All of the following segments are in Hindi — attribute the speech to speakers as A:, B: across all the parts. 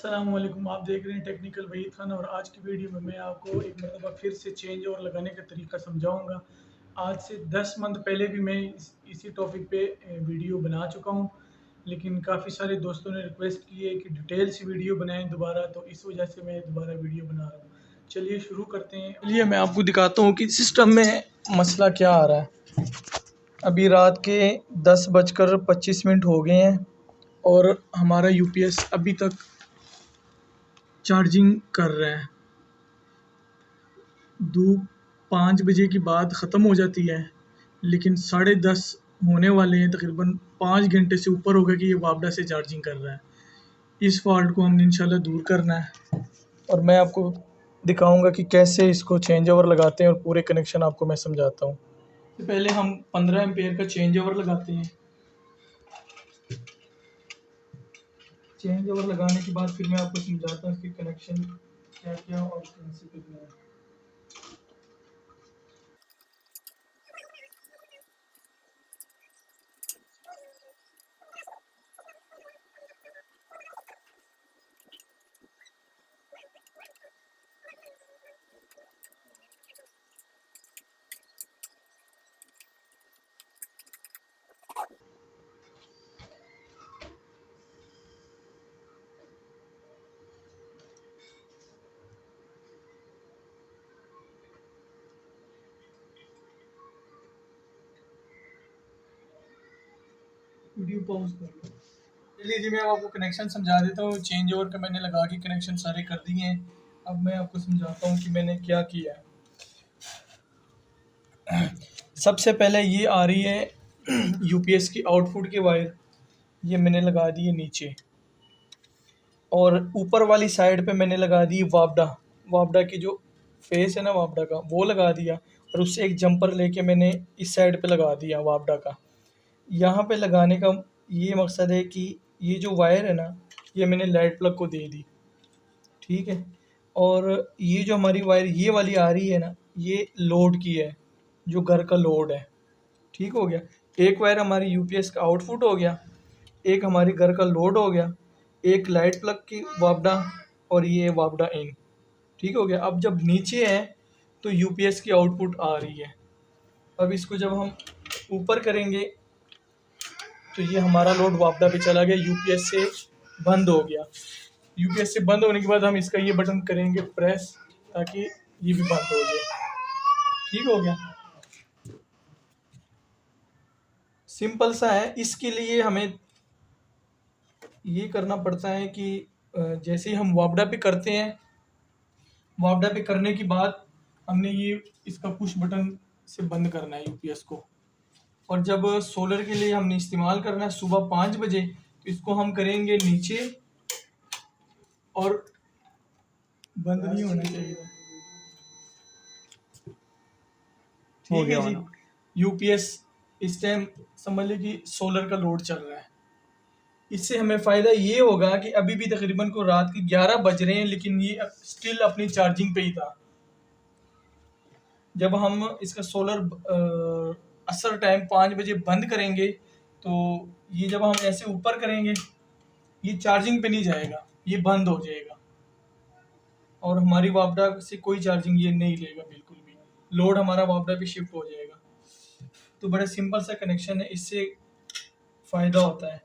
A: अस्सलाम वालेकुम। आप देख रहे हैं टेक्निकल वहीद खान और आज की वीडियो में मैं आपको एक मरतबा फिर से चेंज ओवर लगाने का तरीका समझाऊंगा। आज से 10 मंथ पहले भी मैं इसी टॉपिक पे वीडियो बना चुका हूं, लेकिन काफ़ी सारे दोस्तों ने रिक्वेस्ट की है कि डिटेल से वीडियो बनाएं दोबारा, तो इस वजह से मैं दोबारा वीडियो बना रहा हूँ। चलिए शुरू करते हैं। चलिए मैं आपको दिखाता हूँ कि सिस्टम में मसला क्या आ रहा है। अभी रात के 10:25 हो गए हैं और हमारा यूपीएस अभी तक चार्जिंग कर रहा है। धूप 5 बजे के बाद ख़त्म हो जाती है, लेकिन 10:30 होने वाले हैं। तकरीबन 5 घंटे से ऊपर हो गया कि ये वापडा से चार्जिंग कर रहा है। इस फॉल्ट को हमने इंशाल्लाह दूर करना है और मैं आपको दिखाऊंगा कि कैसे इसको चेंज ओवर लगाते हैं और पूरे कनेक्शन आपको मैं समझाता हूँ। तो पहले हम 15 एम्पेयर का चेंज ओवर लगाते हैं। चेंज ओवर लगाने के बाद फिर मैं आपको समझाता हूँ इसके कनेक्शन क्या क्या और कैसे करना है। वीडियो पॉज कर लो। चलिए जी, मैं आपको कनेक्शन समझा देता हूँ। चेंज ओवर का मैंने लगा के कनेक्शन सारे कर दिए हैं। अब मैं आपको समझाता हूँ कि मैंने क्या किया है। सबसे पहले ये आ रही है यूपीएस की आउटपुट की वायर, ये मैंने लगा दी है नीचे, और ऊपर वाली साइड पे मैंने लगा दी वापडा। वापडा की जो फेस है ना वापडा का, वो लगा दिया, और उससे एक जंपर लेके मैंने इस साइड पे लगा दिया वापडा का। यहाँ पे लगाने का ये मकसद है कि ये जो वायर है ना, ये मैंने लाइट प्लग को दे दी, ठीक है। और ये जो हमारी वायर ये वाली आ रही है ना, ये लोड की है, जो घर का लोड है, ठीक हो गया। एक वायर हमारी यूपीएस का आउटपुट हो गया, एक हमारी घर का लोड हो गया, एक लाइट प्लग की वापडा, और ये वापडा इन, ठीक हो गया। अब जब नीचे है तो यूपीएस की आउटपुट आ रही है। अब इसको जब हम ऊपर करेंगे तो ये हमारा लोड वापडा पे चला गया, यूपीएस से बंद हो गया। यूपीएस से बंद होने के बाद हम इसका ये बटन करेंगे प्रेस, ताकि ये भी बंद हो जाए, ठीक हो गया। सिंपल सा है। इसके लिए हमें ये करना पड़ता है कि जैसे ही हम वापडा पे करते हैं, वापडा पे करने के बाद हमने ये इसका पुश बटन से बंद करना है यूपीएस को। और जब सोलर के लिए हमने इस्तेमाल करना है सुबह 5 बजे, तो इसको हम करेंगे नीचे, और बंद नहीं होना चाहिए, ठीक है जी। यूपीएस इस टाइम समझ लीजिए कि सोलर का लोड चल रहा है। इससे हमें फ़ायदा ये होगा कि अभी भी तकरीबन को रात के 11 बज रहे हैं, लेकिन ये स्टिल अपनी चार्जिंग पे ही था। जब हम इसका सोलर असर टाइम 5 बजे बंद करेंगे, तो ये जब हम ऐसे ऊपर करेंगे, ये चार्जिंग पे नहीं जाएगा, ये बंद हो जाएगा, और हमारी वापडा से कोई चार्जिंग ये नहीं लेगा बिल्कुल भी। लोड हमारा वापडा पे शिफ्ट हो जाएगा। तो बड़ा सिंपल सा कनेक्शन है, इससे फ़ायदा होता है।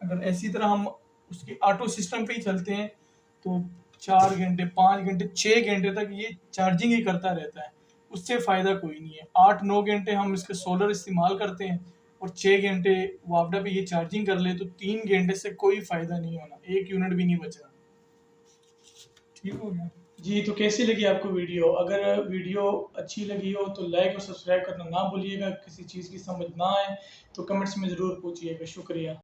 A: अगर ऐसी तरह हम उसके ऑटो सिस्टम पे ही चलते हैं तो 4 घंटे 5 घंटे 6 घंटे तक ये चार्जिंग ही करता रहता है, उससे फ़ायदा कोई नहीं है। 8-9 घंटे हम इसके सोलर इस्तेमाल करते हैं और 6 घंटे वापडा पे ये चार्जिंग कर ले, तो 3 घंटे से कोई फ़ायदा नहीं होना, 1 यूनिट भी नहीं बचना, ठीक हो गया जी। तो कैसी लगी आपको वीडियो? अगर वीडियो अच्छी लगी हो तो लाइक और सब्सक्राइब करना ना भूलिएगा। किसी चीज़ की समझ ना आए तो कमेंट्स में ज़रूर पूछिएगा। शुक्रिया।